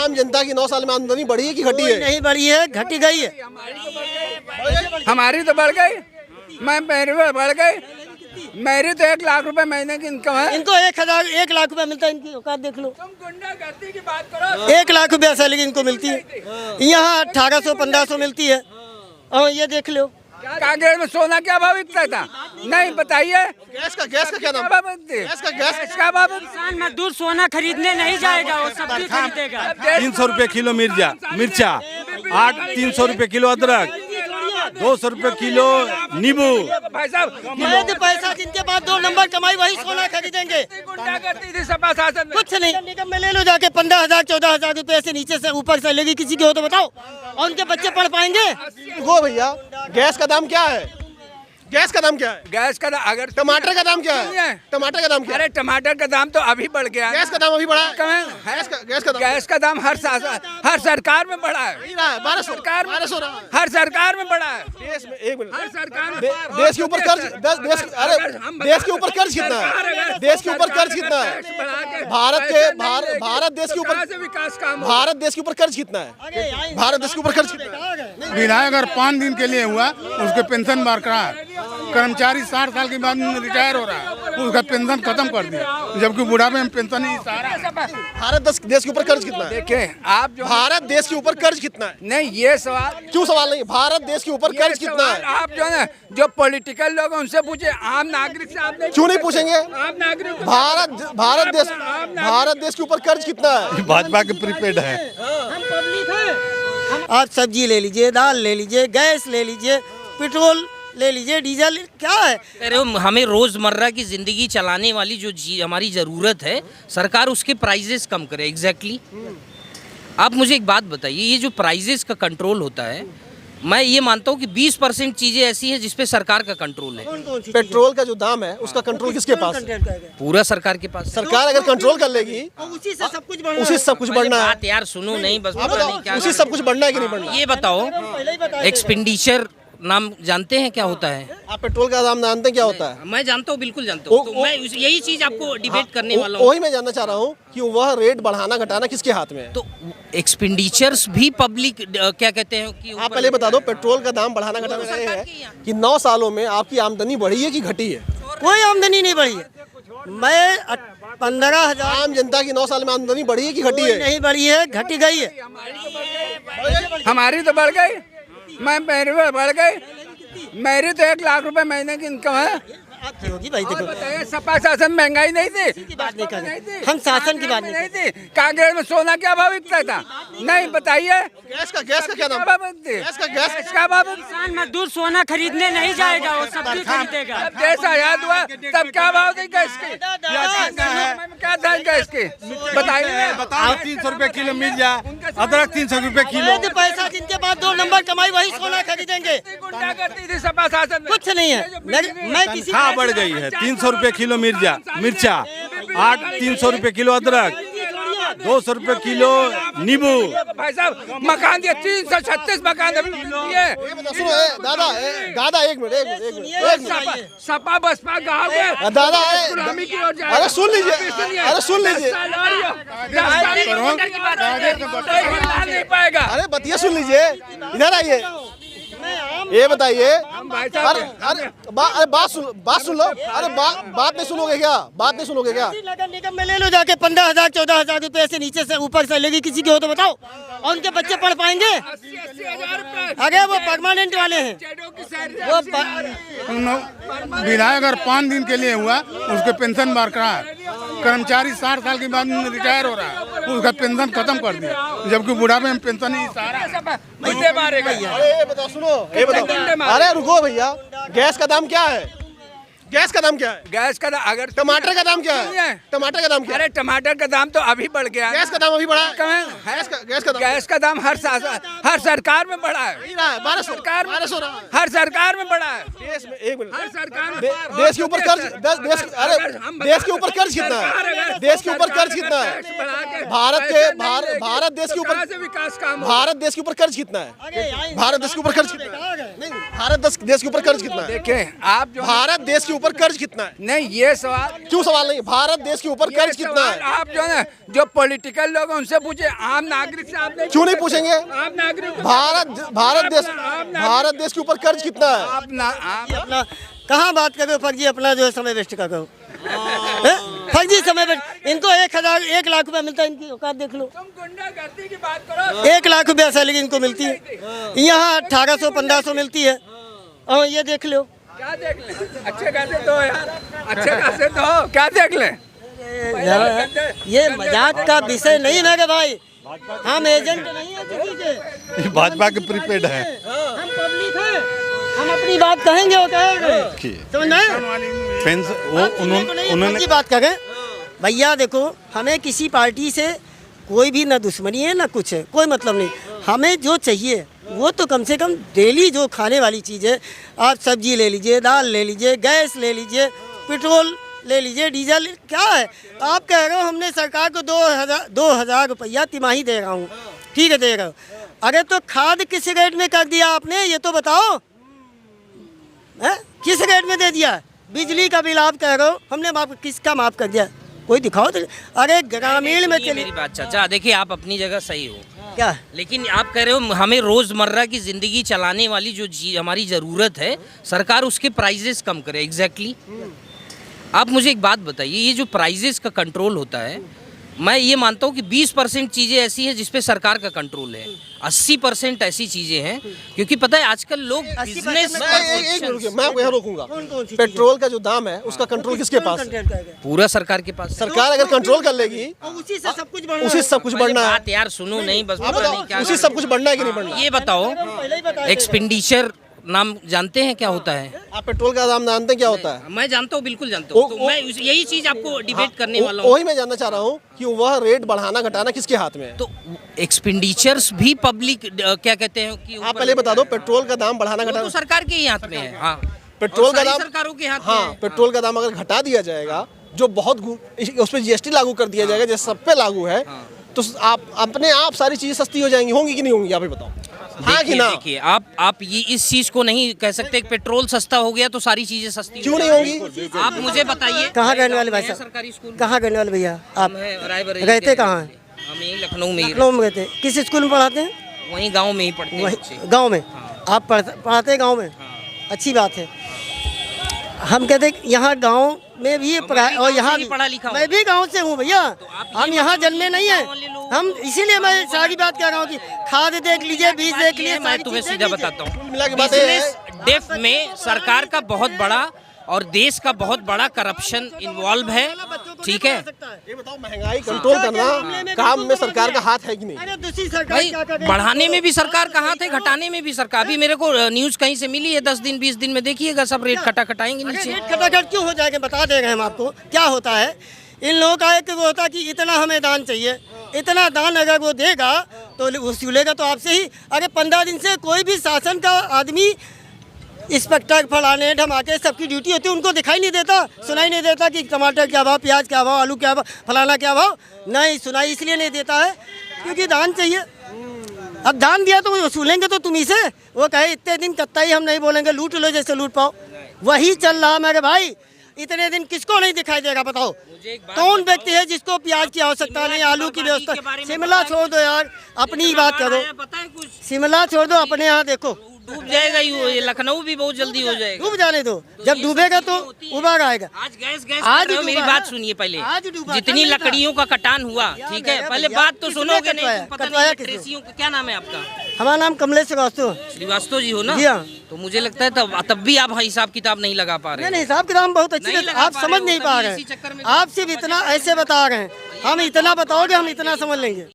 आम जनता की 9 साल में आमदनी बढ़ी है कि घटी है? नहीं बढ़ी है, घटी गई है। हमारी तो बढ़ गई, मेरी बढ़ गई। मेरी तो 1 लाख रुपए महीने की इनकम है। इनको 1 लाख रुपए मिलता है, इनकी औकात देख लो। तुम गुंडागर्दी की बात करो। 1 लाख रुपया सैलरी इनको मिलती है, यहाँ 1800-1500 मिलती है। और ये देख लो, कांग्रेस में सोना क्या भाव बिकता था? नहीं बताइए। गैस का क्या दाम? गैस का भाव? किसान मजदूर सोना खरीदने नहीं जाएगा, वो सब्जी खरीदेगा। 300 रुपए किलो मिर्चा, 300 रुपए किलो अदरक, 200 रुपए किलो नींबू। भाई साहब, पैसा जिनके पास 2 नंबर कमाई वही सोना खरीदेंगे। गुंडागर्दी थी सपा शासन में। कुछ नहीं, निगम में ले लो जाके 15,000-14,000 रुपए से नीचे से ऊपर से लेगी किसी की हो तो बताओ, और उनके बच्चे पढ़ पाएंगे? रुको भैया, गैस का दाम क्या है? गैस का दाम क्या है? गैस का अगर टमाटर का दाम क्या नहीं है? है। टमाटर का दाम क्या है? अरे टमाटर का दाम तो अभी बढ़ गया। गैस का दाम अभी बढ़ा है? गैस का दाम हर सरकार में बढ़ा है। 1200 सरकार में, 1200 हर सरकार में बढ़ा है। देश में 1 मिनट, हर सरकार में। देश के ऊपर कर्ज, देश के ऊपर कर्ज कितना है? देश के ऊपर कर्ज कितना है? भारत देश के ऊपर विकास काम। भारत देश के ऊपर कर्ज कितना है? भारत देश के ऊपर कर्ज कितना है? विधायक अगर 5 दिन के लिए हुआ उसके पेंशन बरकरार, कर्मचारी 60 साल के बाद रिटायर हो रहा है, उसका पेंशन खत्म कर दिया, जबकि बुढ़ापे में पेंशन ही सारा। भारत देश के ऊपर कर्ज कितना है? देखिए आप जो भारत देश के ऊपर कर्ज कितना है? नहीं, ये सवाल क्यों सवाल नहीं? भारत देश के ऊपर कर्ज कितना है? आप जो है जो पॉलिटिकल लोग हैं उनसे पूछे, आम नागरिक से आप क्यों नहीं पूछेंगे? आम नागरिक भारत देश के ऊपर कर्ज कितना है? भाजपा के प्रीपेड है। आप सब्जी ले लीजिए, दाल ले लीजिए, गैस ले लीजिए, पेट्रोल ले लीजिए, डीजल, क्या है? अरे हमें रोज़मर्रा की ज़िंदगी चलाने वाली जो हमारी ज़रूरत है, सरकार उसके प्राइजेस कम करे। एग्जैक्टली आप मुझे एक बात बताइए, ये जो प्राइजेस का कंट्रोल होता है, मैं ये मानता हूँ कि 20% चीज़ें ऐसी हैं जिस पे सरकार का कंट्रोल है। पेट्रोल का जो दाम है उसका कंट्रोल किसके पास है? पूरा सरकार के पास। सरकार अगर कंट्रोल कर लेगी, उसी से सब कुछ बढ़ना, उसी से सब कुछ बढ़ना है। बात यार सुनो, नहीं बस पता नहीं क्या उसी से सब कुछ बढ़ना है कि नहीं बढ़ना? ये बताओ, एक्सपेंडिचर नाम जानते हैं क्या होता है? आप पेट्रोल का दाम जानते हैं क्या होता है? मैं जानता हूँ, बिल्कुल जानता हूँ। तो मैं यही चीज़ आपको डिबेट करने वाला हूँ। वही मैं जानना चाह रहा हूँ कि वह रेट बढ़ाना घटाना किसके हाथ में है? तो एक्सपेंडिचर्स भी पब्लिक क्या कहते हैं कि आप पहले बता दो, पेट्रोल का दाम बढ़ाना घटाना ये है कि 9 सालों में आपकी आमदनी बढ़ी है कि घटी है? कोई आमदनी नहीं बढ़ी है। मैं 15,000, आम जनता की 9 साल में आमदनी बढ़ी है कि घटी है? नहीं बढ़ी है, घटी गई है। हमारी तो बढ़ गई, मेरी बढ़ गई। मेरी तो 1 लाख रुपए महीने की इनकम है। आपकी होगी भाई, देखो बताइए, सपा शासन महंगाई नहीं थी? की बात नहीं कर रहे, हम शासन की बात नहीं थी। कांग्रेस में सोना क्या भाव बिकता था? नहीं बताइए। गैस का क्या दाम? गैस का भाव? किसान मजदूर सोना खरीदने नहीं जाएगा, वो सब्जी खरीदेगा। जब देश आजाद हुआ तब क्या भाव थी गैस की? क्या था गैस की? बताइए। 300 रुपए किलो मिर्चा, अदरक 300 रुपए किलो। पैसा जिनके पास 2 नंबर कमाई वही सोना खरीदेंगे। गुंडागर्दी थी सपा शासन में। कुछ नहीं है, मैं किसी हाँ बढ़ गई है। 300 रुपए किलो मिर्चा, 300 रुपए किलो अदरक, 200 रुपए किलो नींबू। भाई साहब, मकान दिए 336 मकान अभी दिए। सुनो दादा, एक मिनट। सपा बसपा गाँव में दादा, गुलामी की ओर जा। अरे सुन लीजिए, नहीं पाएगा। अरे बतिया सुन लीजिए, इधर आइए। ये बताइए, अरे बात सुन लो। अरे बात नहीं सुनोगे क्या? नगर निगम में ले लो जाके 15,000-14,000 रुपए से नीचे से ऊपर से लेगी किसी की हो तो बताओ, और उनके बच्चे पढ़ पाएंगे? 80,000 अरे वो परमानेंट वाले हैं। वो विधायक अगर 5 दिन के लिए हुआ उसके पेंशन बरकरार, कर्मचारी 60 साल के बाद रिटायर हो रहा है, उसका पेंशन खत्म कर दिया, जबकि बुढ़ापे में पेंशन ही सारा। अरे बताओ, सुनो, ये बताओ। अरे रुको भैया, गैस का दाम क्या है? गैस का अगर टमाटर का दाम क्या है? टमाटर का दाम क्या है? अरे टमाटर का दाम तो अभी बढ़ गया। गैस का दाम अभी बढ़ा है? गैस का दाम हर सरकार में बढ़ा है। 1200 हर सरकार में बढ़ा है। देश में 1 मिनट, हर सरकार में देश के ऊपर कर्ज, देश के ऊपर कर्ज कितना है? देश के ऊपर कर्ज कितना है? भारत देश के ऊपर विकास काम। भारत देश के ऊपर कर्ज कितना है? भारत देश के ऊपर कर्ज कितना है? भारत देश के ऊपर कर्ज कितना है? देखिए आप जो भारत देश के ऊपर कर्ज कितना है? नहीं ये सवाल क्यों सवाल नहीं? भारत देश के ऊपर कर्ज कितना है? आप जो है जो पॉलिटिकल लोग हैं उनसे पूछे, आम नागरिक से आप क्यों नहीं पूछेंगे? आम नागरिक भारत देश के ऊपर कर्ज कितना है? अपना कहाँ बात कर रहे हो फर्जी, अपना जो है समय वेस्ट कर रहे हो। फर्जी समय वेस्ट। इनको 1 लाख रुपया मिलता है, इनकी औकात देख लो। तुम गुंडागर्दी की बात करो। 1 लाख रुपया सैलरी इनको मिलती है, यहाँ 1800-1500 मिलती है। और ये देख लो, क्या देख ले? अच्छे खासे दो यार, अच्छे खासे दो, क्या देख ले? ये मजाक का विषय नहीं है भाई, हम एजेंट नहीं है किसी के, भाजपा के प्रीपेड है। हम पब्लिक है, हम अपनी बात कहेंगे वो कहेंगे, समझ में? उन्होंने बात करें भैया, देखो हमें किसी पार्टी से कोई भी ना दुश्मनी है ना कुछ है, कोई मतलब नहीं। हमें जो चाहिए वो तो कम से कम डेली जो खाने वाली चीज़ है, आप सब्जी ले लीजिए, दाल ले लीजिए, गैस ले लीजिए, पेट्रोल ले लीजिए, डीजल, क्या है आप कह रहे हो हमने सरकार को 2000 रुपया तिमाही दे रहा हूँ, ठीक है दे रहा हूँ। अरे तो खाद किस रेट में कर दिया आपने, ये तो बताओ है? किस रेट में दे दिया? बिजली का बिल आप कह रहे हो हमने माफ, किसका माफ कर दिया? कोई दिखाओ तो। अरे ग्रामीण में चलिए, मेरी बात चाचा, देखिए आप अपनी जगह सही हो, क्या लेकिन आप कह रहे हो हमें रोजमर्रा की जिंदगी चलाने वाली जो हमारी जरूरत है, सरकार उसके प्राइजेस कम करे। एग्जैक्टली आप मुझे एक बात बताइए, ये जो प्राइजेस का कंट्रोल होता है, मैं ये मानता हूँ कि 20% चीज़ें ऐसी हैं जिस पे सरकार का कंट्रोल है, 80% ऐसी चीज़ें हैं क्योंकि पता है आजकल लोग बिजनेस। मैं आपको यहाँ रोकूंगा। पेट्रोल का जो दाम है उसका कंट्रोल किसके पास है? पूरा सरकार के पास। सरकार अगर कंट्रोल कर लेगी, उसी से सब कुछ बढ़ना है। बात यार सुनो, नहीं बस उसी सब कुछ बढ़ना है कि नहीं बढ़ना? ये बताओ, एक्सपेंडिचर नाम जानते हैं क्या होता है? आप पेट्रोल का दाम जानते हैं क्या होता है? मैं जानता हूँ, बिल्कुल जानता हूँ। तो मैं यही चीज आपको डिबेट करने वाला हूँ। वही मैं जानना चाह रहा हूँ कि वह रेट बढ़ाना घटाना किसके हाथ में है? तो एक्सपेंडिचर्स भी पब्लिक क्या कहते हैं कि आप पहले बता दो, पेट्रोल का दाम बढ़ाना घटाना तो सरकार के ही हाथ में है। हाँ, पेट्रोल का दाम सरकारों के हाथ में हाँ, पेट्रोल का दाम अगर घटा दिया जाएगा, जो बहुत उस पर GST लागू कर दिया जाएगा, जैसे सब पे लागू है, तो आप अपने आप सारी चीजें सस्ती हो जाएंगी, होंगी कि नहीं होंगी? आप ही बताओ। हाँ कि ना? देखिए आप ये इस चीज को नहीं कह सकते कि पेट्रोल सस्ता हो गया तो सारी चीजें सस्ती क्यों नहीं होंगी? आप मुझे बताइए। कहाँ रहने वाले भाई साहब? सरकारी स्कूल कहाँ रहने वाले भैया आप? रहते कहाँ हैं? हम यही लखनऊ में ही लखनऊ में रहते। किस स्कूल में पढ़ाते हैं? वहीं गांव में ही पढ़ते हैं। वही गाँव में आप पढ़ाते हैं? गाँव में अच्छी बात है। हम कहते हैं यहाँ गांव में भी पढ़ाई, और यहाँ मैं भी गांव से हूँ भैया, हम यहाँ जन्मे नहीं हैं हम, इसीलिए मैं सारी बात कह रहा हूँ कि खाद देख लीजिए, बीज देख लीजिए। मैं तुम्हें सीधा बताता हूँ, बिजनेस डेफ में सरकार का बहुत बड़ा और देश का बहुत बड़ा करप्शन इन्वॉल्व है, ठीक है? ये बताओ, महंगाई कंट्रोल करना काम में सरकार का हाथ है कि नहीं? अरे दूसरी सरकार भाई, क्या कर रही है? बढ़ाने में भी सरकार का हाथ है, घटाने में भी सरकार। अभी मेरे को न्यूज कहीं से मिली है, 10 दिन 20 दिन में देखिएगा सब रेट खटाएंगे नीचे। रेट खटाखट क्यों हो जाएगा, बता दे रहे हैं हम आपको। क्या होता है इन लोगों का, एक वो होता है कि इतना हमें दान चाहिए, इतना दान अगर वो देगा तो वसूलेगा तो आपसे ही। अरे 15 दिन से कोई भी शासन का आदमी, इंस्पेक्टर फलाने ढमाके सबकी ड्यूटी होती है, उनको दिखाई नहीं देता, सुनाई नहीं देता कि टमाटर क्या भाव, प्याज क्या भाव, आलू क्या भाव, फलाना क्या भाव, नहीं सुनाई इसलिए नहीं देता है क्योंकि दान चाहिए। अब दान दिया तो वसूलेंगे तो तुम ही से। वो कहे इतने दिन कत्ताई हम नहीं बोलेंगे, लूट लो जैसे लूट पाओ, वही चल रहा मेरे भाई। इतने दिन किसको नहीं दिखाई देगा बताओ? कौन व्यक्ति है जिसको प्याज की आवश्यकता नहीं, आलू की व्यवस्था? शिमला छोड़ दो यार, अपनी बात करो, शिमला छोड़ दो, अपने यहाँ देखो डूब जाएगा, ये लखनऊ भी बहुत जल्दी हो जाएगा। डूब जाने दो, जब डूबेगा तो उबार आएगा। आज गैस मेरी बात सुनिए पहले, जितनी लकड़ियों का कटान हुआ, ठीक है, पहले बात तो सुनोगे नहीं, पता नहीं ट्रेसियों का क्या नाम है आपका? हमारा नाम कमलेश श्रीवास्तव जी हो ना? हाँ। तो मुझे लगता है तब भी आप हिसाब किताब नहीं लगा पा रहे। नहीं, हिसाब किताब बहुत अच्छी है, आप समझ नहीं पा रहे हैं, आप सिर्फ इतना ऐसे बता रहे हैं, हम इतना बताओगे हम इतना समझ लेंगे।